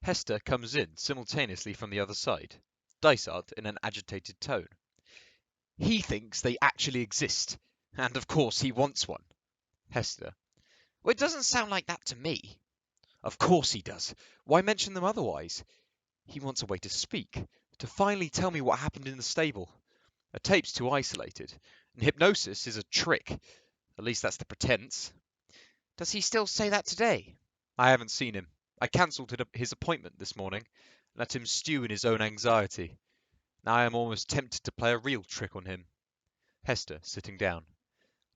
Hester comes in simultaneously from the other side. Dysart in an agitated tone. He thinks they actually exist, and of course he wants one. Hester. Well, it doesn't sound like that to me. Of course he does. Why mention them otherwise? He wants a way to speak, to finally tell me what happened in the stable. A tape's too isolated, and hypnosis is a trick. At least that's the pretense. Does he still say that today? I haven't seen him. I cancelled his appointment this morning, and let him stew in his own anxiety. Now I am almost tempted to play a real trick on him. Hester, sitting down.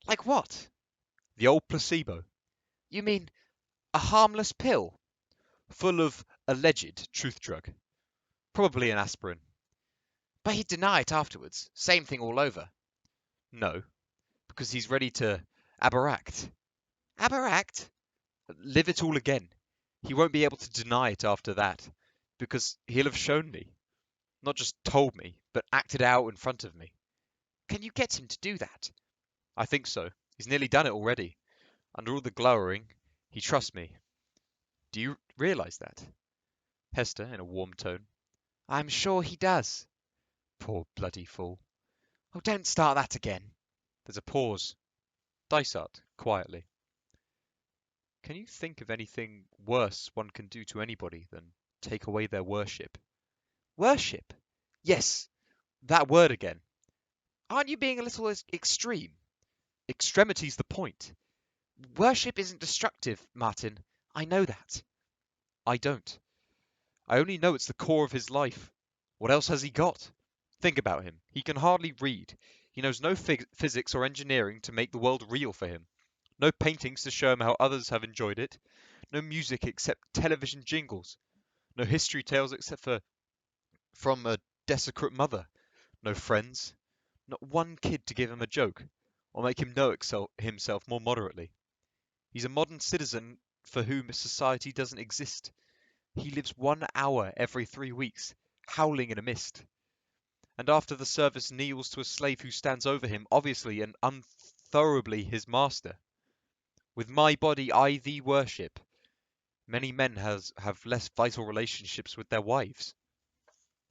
Like what? The old placebo. You mean a harmless pill? Full of alleged truth drug. Probably an aspirin. But he'd deny it afterwards. Same thing all over. No, because he's ready to aberact. Aberact? Live it all again. He won't be able to deny it after that, because he'll have shown me. Not just told me, but acted out in front of me. Can you get him to do that? I think so. He's nearly done it already. Under all the glowering, he trusts me. Do you realise that? Hester, in a warm tone. I'm sure he does. Poor bloody fool. Oh, don't start that again. There's a pause. Dysart, quietly. Can you think of anything worse one can do to anybody than take away their worship? Worship? Yes, that word again. Aren't you being a little extreme? Extremity's the point. Worship isn't destructive, Martin. I know that. I don't. I only know it's the core of his life. What else has he got? Think about him. He can hardly read. He knows no physics or engineering to make the world real for him. No paintings to show him how others have enjoyed it. No music except television jingles. No history tales except from a desecrate mother. No friends. Not one kid to give him a joke, or make him know himself more moderately. He's a modern citizen for whom society doesn't exist. He lives 1 hour every 3 weeks, howling in a mist. And after the service kneels to a slave who stands over him, obviously and unthoroughly his master. With my body I thee worship. Many men have less vital relationships with their wives.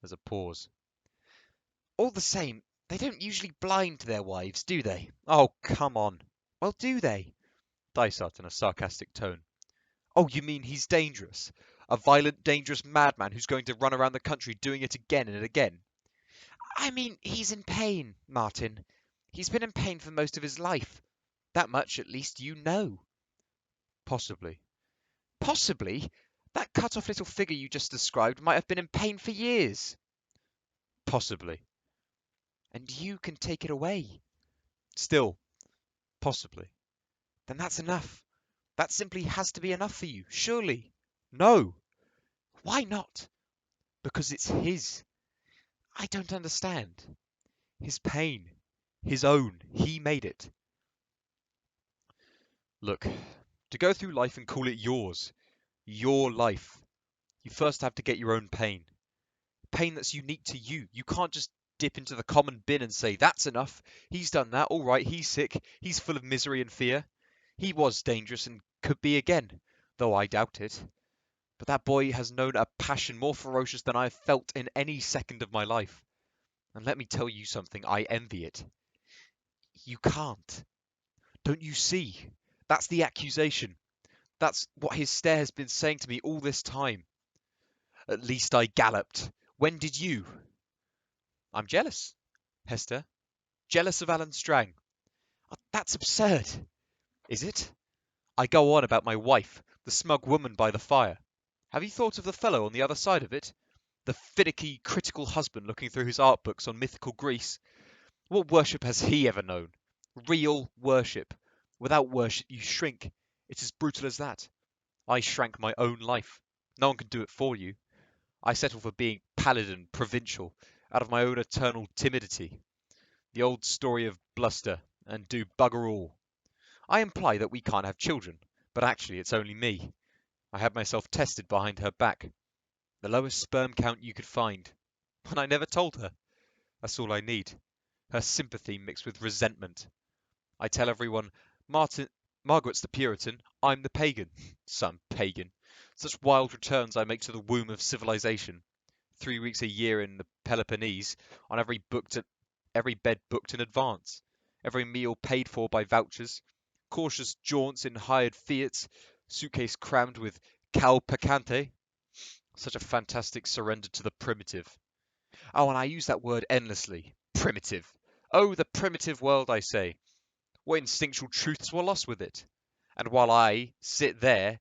There's a pause. All the same, they don't usually blind their wives, do they? Oh, come on. Well, do they? Dysart in a sarcastic tone. Oh, you mean he's dangerous? A violent, dangerous madman who's going to run around the country doing it again and again? I mean, he's in pain, Martin. He's been in pain for most of his life. That much, at least, you know. Possibly. Possibly? That cut-off little figure you just described might have been in pain for years. Possibly. And you can take it away. Still, possibly. Then that's enough. That simply has to be enough for you, surely. No. Why not? Because it's his. I don't understand. His pain. His own. He made it. Look, to go through life and call it yours, your life, you first have to get your own pain. Pain that's unique to you. You can't just dip into the common bin and say, that's enough. He's done that. All right, he's sick. He's full of misery and fear. He was dangerous and could be again, though I doubt it. But that boy has known a passion more ferocious than I have felt in any second of my life. And let me tell you something, I envy it. You can't. Don't you see? That's the accusation. That's what his stare has been saying to me all this time. At least I galloped. When did you? I'm jealous, Hester. Jealous of Alan Strang. Oh, that's absurd. Is it? I go on about my wife, the smug woman by the fire. Have you thought of the fellow on the other side of it? The finicky, critical husband looking through his art books on mythical Greece. What worship has he ever known? Real worship. Without worship you shrink. It's as brutal as that. I shrank my own life. No one can do it for you. I settle for being pallid and provincial, out of my own eternal timidity. The old story of bluster and do bugger all. I imply that we can't have children, but actually it's only me. I had myself tested behind her back. The lowest sperm count you could find. And I never told her. That's all I need. Her sympathy mixed with resentment. I tell everyone, Margaret's the Puritan, I'm the pagan. Some pagan. Such wild returns I make to the womb of civilization. 3 weeks a year in the Peloponnese, on every bed booked in advance, every meal paid for by vouchers, cautious jaunts in hired Fiats, suitcase crammed with calpacante. Such a fantastic surrender to the primitive. Oh, and I use that word endlessly. Primitive. Oh, the primitive world, I say. What instinctual truths were lost with it? And while I sit there,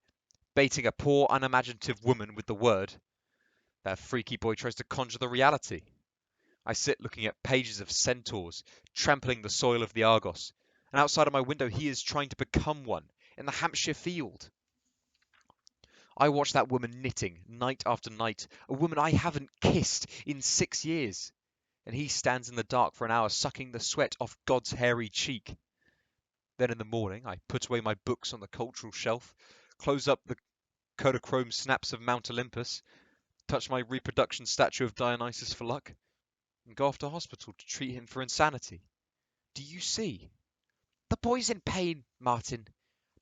baiting a poor unimaginative woman with the word, that freaky boy tries to conjure the reality. I sit looking at pages of centaurs, trampling the soil of the Argos, and outside of my window he is trying to become one, in the Hampshire field. I watch that woman knitting, night after night, a woman I haven't kissed in 6 years, and he stands in the dark for an hour sucking the sweat off God's hairy cheek. Then in the morning I put away my books on the cultural shelf, close up the Kodachrome snaps of Mount Olympus, touch my reproduction statue of Dionysus for luck, and go off to hospital to treat him for insanity. Do you see? The boy's in pain, Martin.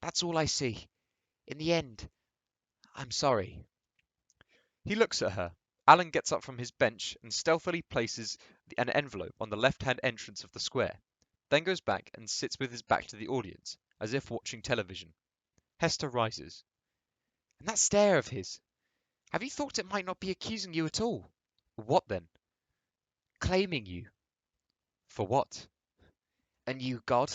That's all I see. In the end, I'm sorry. He looks at her. Alan gets up from his bench and stealthily places an envelope on the left-hand entrance of the square, then goes back and sits with his back to the audience, as if watching television. Hester rises. And that stare of his. Have you thought it might not be accusing you at all? What then? Claiming you. For what? A new god?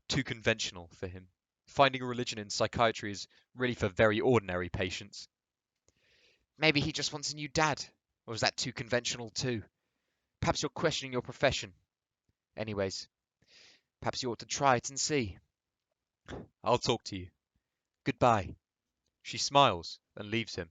Too conventional for him. Finding a religion in psychiatry is really for very ordinary patients. Maybe he just wants a new dad. Or is that too conventional too? Perhaps you're questioning your profession. Anyways, perhaps you ought to try it and see. I'll talk to you. Goodbye. She smiles and leaves him.